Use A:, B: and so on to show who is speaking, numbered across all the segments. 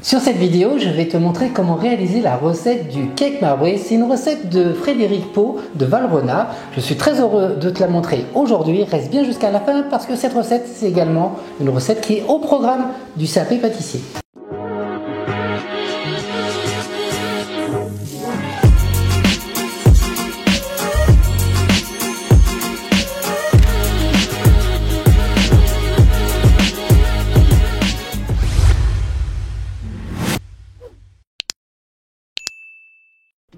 A: Sur cette vidéo, je vais te montrer comment réaliser la recette du cake marbré. C'est une recette de Frédéric Pau de Valrhona. Je suis très heureux de te la montrer aujourd'hui. Reste bien jusqu'à la fin parce que cette recette, c'est également une recette qui est au programme du CAP pâtissier.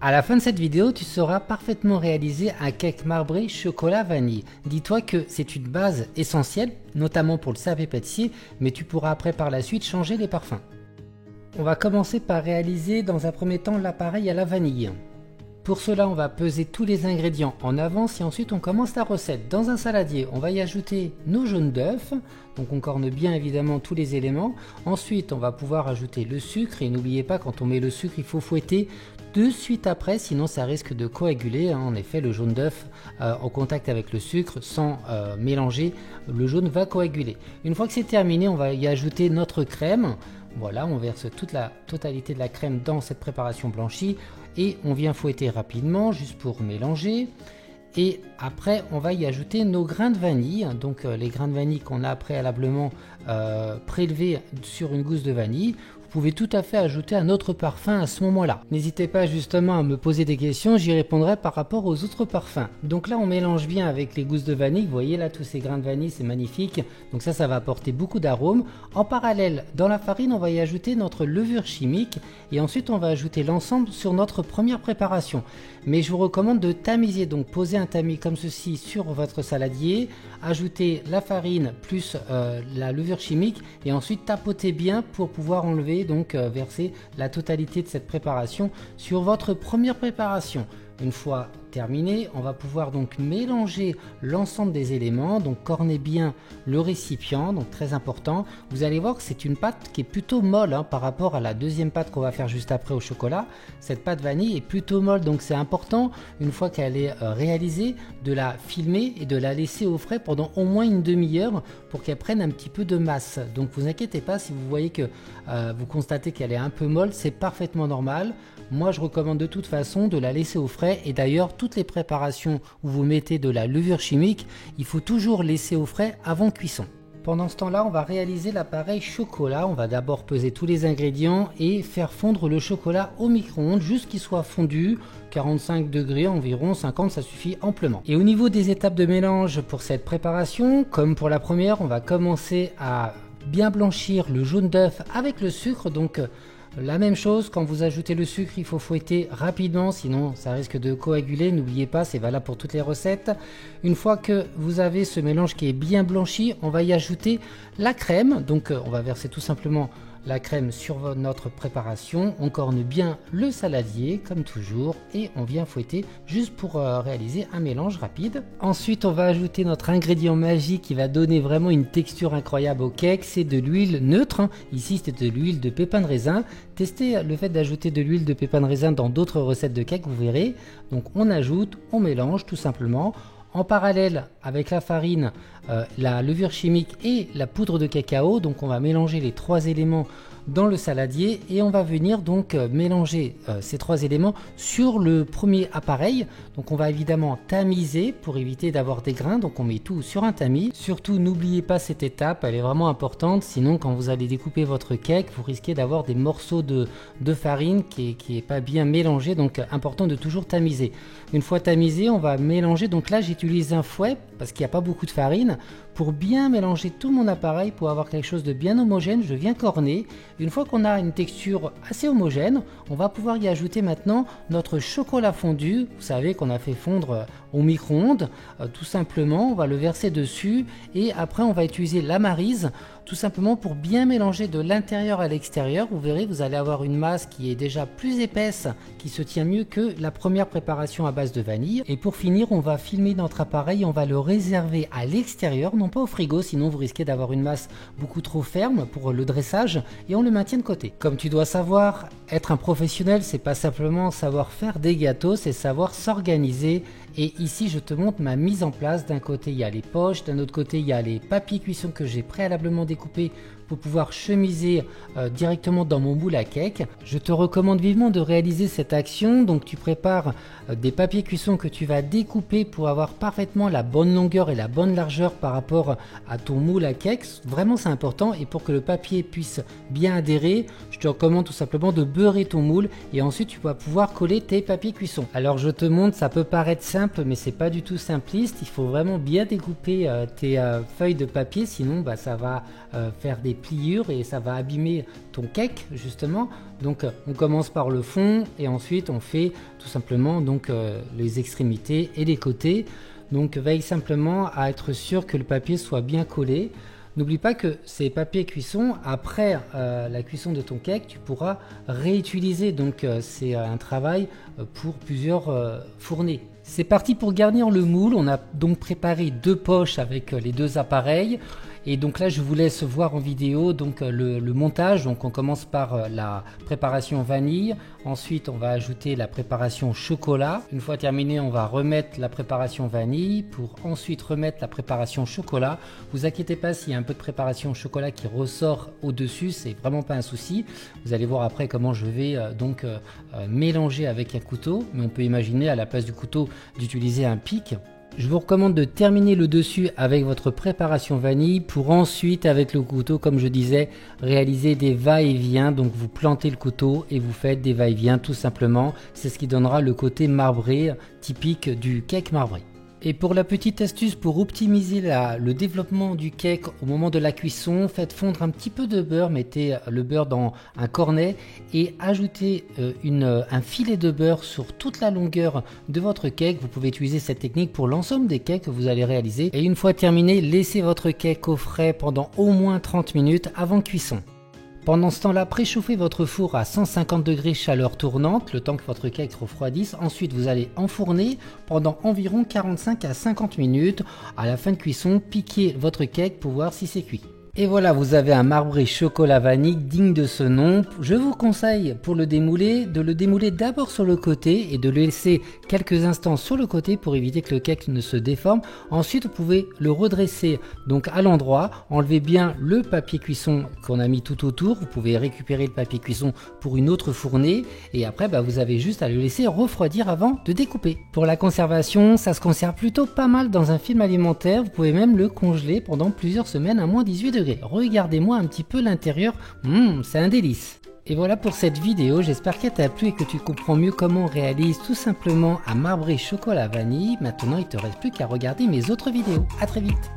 A: À la fin de cette vidéo, tu sauras parfaitement réaliser un cake marbré chocolat vanille. Dis-toi que c'est une base essentielle, notamment pour le CAP pâtissier, mais tu pourras après par la suite changer les parfums. On va commencer par réaliser dans un premier temps l'appareil à la vanille. Pour cela, on va peser tous les ingrédients en avance et ensuite on commence la recette. Dans un saladier, on va y ajouter nos jaunes d'œufs, donc on corne bien évidemment tous les éléments. Ensuite, on va pouvoir ajouter le sucre et n'oubliez pas, quand on met le sucre, il faut fouetter de suite après, sinon ça risque de coaguler. En effet, le jaune d'œuf en contact avec le sucre, sans mélanger, le jaune va coaguler. Une fois que c'est terminé, on va y ajouter notre crème. Voilà, on verse toute la totalité de la crème dans cette préparation blanchie et on vient fouetter rapidement juste pour mélanger. Et après, on va y ajouter nos grains de vanille, donc les grains de vanille qu'on a préalablement prélevés sur une gousse de vanille. Vous pouvez tout à fait ajouter un autre parfum à ce moment-là. N'hésitez pas justement à me poser des questions, j'y répondrai par rapport aux autres parfums. Donc là, on mélange bien avec les gousses de vanille. Vous voyez là, tous ces grains de vanille, c'est magnifique. Donc ça va apporter beaucoup d'arômes. En parallèle, dans la farine, on va y ajouter notre levure chimique et ensuite, on va ajouter l'ensemble sur notre première préparation. Mais je vous recommande de tamiser, donc poser un tamis comme ceci sur votre saladier, ajouter la farine plus la levure chimique et ensuite tapoter bien pour pouvoir enlever, donc verser la totalité de cette préparation sur votre première préparation. Une fois terminé, on va pouvoir donc mélanger l'ensemble des éléments, donc corner bien le récipient, donc très important. Vous allez voir que c'est une pâte qui est plutôt molle par rapport à la deuxième pâte qu'on va faire juste après au chocolat. Cette pâte vanille est plutôt molle, donc c'est important, une fois qu'elle est réalisée, de la filmer et de la laisser au frais pendant au moins une demi-heure pour qu'elle prenne un petit peu de masse. Donc vous inquiétez pas si vous voyez que vous constatez qu'elle est un peu molle, c'est parfaitement normal. Moi je recommande de toute façon de la laisser au frais et d'ailleurs toutes les préparations où vous mettez de la levure chimique, il faut toujours laisser au frais avant cuisson. Pendant ce temps-là, on va réaliser l'appareil chocolat. On va d'abord peser tous les ingrédients et faire fondre le chocolat au micro-ondes jusqu'il soit fondu. 45 degrés environ, 50 ça suffit amplement. Et au niveau des étapes de mélange pour cette préparation, comme pour la première, on va commencer à bien blanchir le jaune d'œuf avec le sucre. Donc la même chose, quand vous ajoutez le sucre, il faut fouetter rapidement, sinon ça risque de coaguler. N'oubliez pas, c'est valable pour toutes les recettes. Une fois que vous avez ce mélange qui est bien blanchi, on va y ajouter la crème. Donc on va verser tout simplement la crème sur notre préparation. On corne bien le saladier comme toujours et on vient fouetter juste pour réaliser un mélange rapide. Ensuite, on va ajouter notre ingrédient magique qui va donner vraiment une texture incroyable au cake. C'est de l'huile neutre. Ici, c'est de l'huile de pépins de raisin. Testez le fait d'ajouter de l'huile de pépins de raisin dans d'autres recettes de cake, vous verrez. Donc on ajoute, on mélange tout simplement. En parallèle avec la farine, la levure chimique et la poudre de cacao, donc on va mélanger les trois éléments dans le saladier et on va venir donc mélanger ces trois éléments sur le premier appareil. Donc on va évidemment tamiser pour éviter d'avoir des grains, donc on met tout sur un tamis. Surtout n'oubliez pas cette étape, elle est vraiment importante, sinon quand vous allez découper votre cake, vous risquez d'avoir des morceaux de farine qui est pas bien mélangé, donc important de toujours tamiser. Une fois tamisé, on va mélanger, donc là j'utilise un fouet parce qu'il n'y a pas beaucoup de farine. Pour bien mélanger tout mon appareil, pour avoir quelque chose de bien homogène, je viens corner. Une fois qu'on a une texture assez homogène, on va pouvoir y ajouter maintenant notre chocolat fondu. Vous savez qu'on a fait fondre au micro-ondes. Tout simplement, on va le verser dessus et après on va utiliser la maryse tout simplement pour bien mélanger de l'intérieur à l'extérieur. Vous verrez, vous allez avoir une masse qui est déjà plus épaisse, qui se tient mieux que la première préparation à base de vanille. Et pour finir, on va filmer notre appareil, on va le réserver à l'extérieur, non pas au frigo, sinon vous risquez d'avoir une masse beaucoup trop ferme pour le dressage et on le maintient de côté. Comme tu dois savoir, être un professionnel, c'est pas simplement savoir faire des gâteaux, c'est savoir s'organiser. Et ici, je te montre ma mise en place. D'un côté, il y a les poches, d'un autre côté, il y a les papiers cuisson que j'ai préalablement découpés pour pouvoir chemiser directement dans mon moule à cake. Je te recommande vivement de réaliser cette action. Donc tu prépares des papiers cuisson que tu vas découper pour avoir parfaitement la bonne longueur et la bonne largeur par rapport à ton moule à cake. Vraiment c'est important, et pour que le papier puisse bien adhérer, je te recommande tout simplement de beurrer ton moule et ensuite tu vas pouvoir coller tes papiers cuisson. Alors je te montre, ça peut paraître simple mais c'est pas du tout simpliste. Il faut vraiment bien découper tes feuilles de papier, sinon ça va faire des pliures et ça va abîmer ton cake justement. Donc on commence par le fond et ensuite on fait tout simplement donc les extrémités et les côtés. Donc veille simplement à être sûr que le papier soit bien collé. N'oublie pas que ces papiers cuisson, après la cuisson de ton cake, tu pourras réutiliser. Donc c'est un travail pour plusieurs fournées. C'est parti pour garnir le moule. On a donc préparé 2 poches avec les 2 appareils. Et donc là je vous laisse voir en vidéo donc le montage. Donc on commence par la préparation vanille, ensuite on va ajouter la préparation chocolat. Une fois terminé, on va remettre la préparation vanille pour ensuite remettre la préparation chocolat. Vous inquiétez pas s'il y a un peu de préparation chocolat qui ressort au dessus, c'est vraiment pas un souci. Vous allez voir après comment je vais mélanger avec un couteau, mais on peut imaginer à la place du couteau d'utiliser un pic. Je vous recommande de terminer le dessus avec votre préparation vanille pour ensuite avec le couteau, comme je disais, réaliser des va-et-vient. Donc vous plantez le couteau et vous faites des va-et-vient tout simplement. C'est ce qui donnera le côté marbré typique du cake marbré. Et pour la petite astuce pour optimiser le développement du cake au moment de la cuisson, faites fondre un petit peu de beurre, mettez le beurre dans un cornet et ajoutez un filet de beurre sur toute la longueur de votre cake. Vous pouvez utiliser cette technique pour l'ensemble des cakes que vous allez réaliser. Et une fois terminé, laissez votre cake au frais pendant au moins 30 minutes avant cuisson. Pendant ce temps-là, préchauffez votre four à 150 degrés chaleur tournante, le temps que votre cake refroidisse. Ensuite, vous allez enfourner pendant environ 45 à 50 minutes. À la fin de cuisson, piquez votre cake pour voir si c'est cuit. Et voilà, vous avez un marbré chocolat vanille digne de ce nom. Je vous conseille pour le démouler, de le démouler d'abord sur le côté et de le laisser quelques instants sur le côté pour éviter que le cake ne se déforme. Ensuite, vous pouvez le redresser donc à l'endroit, enlevez bien le papier cuisson qu'on a mis tout autour. Vous pouvez récupérer le papier cuisson pour une autre fournée et après vous avez juste à le laisser refroidir avant de découper. Pour la conservation, ça se conserve plutôt pas mal dans un film alimentaire. Vous pouvez même le congeler pendant plusieurs semaines à moins 18 degrés. Regardez-moi un petit peu l'intérieur, c'est un délice. Et voilà pour cette vidéo, j'espère qu'elle t'a plu et que tu comprends mieux comment on réalise tout simplement un marbré chocolat vanille. Maintenant il ne te reste plus qu'à regarder mes autres vidéos. À très vite.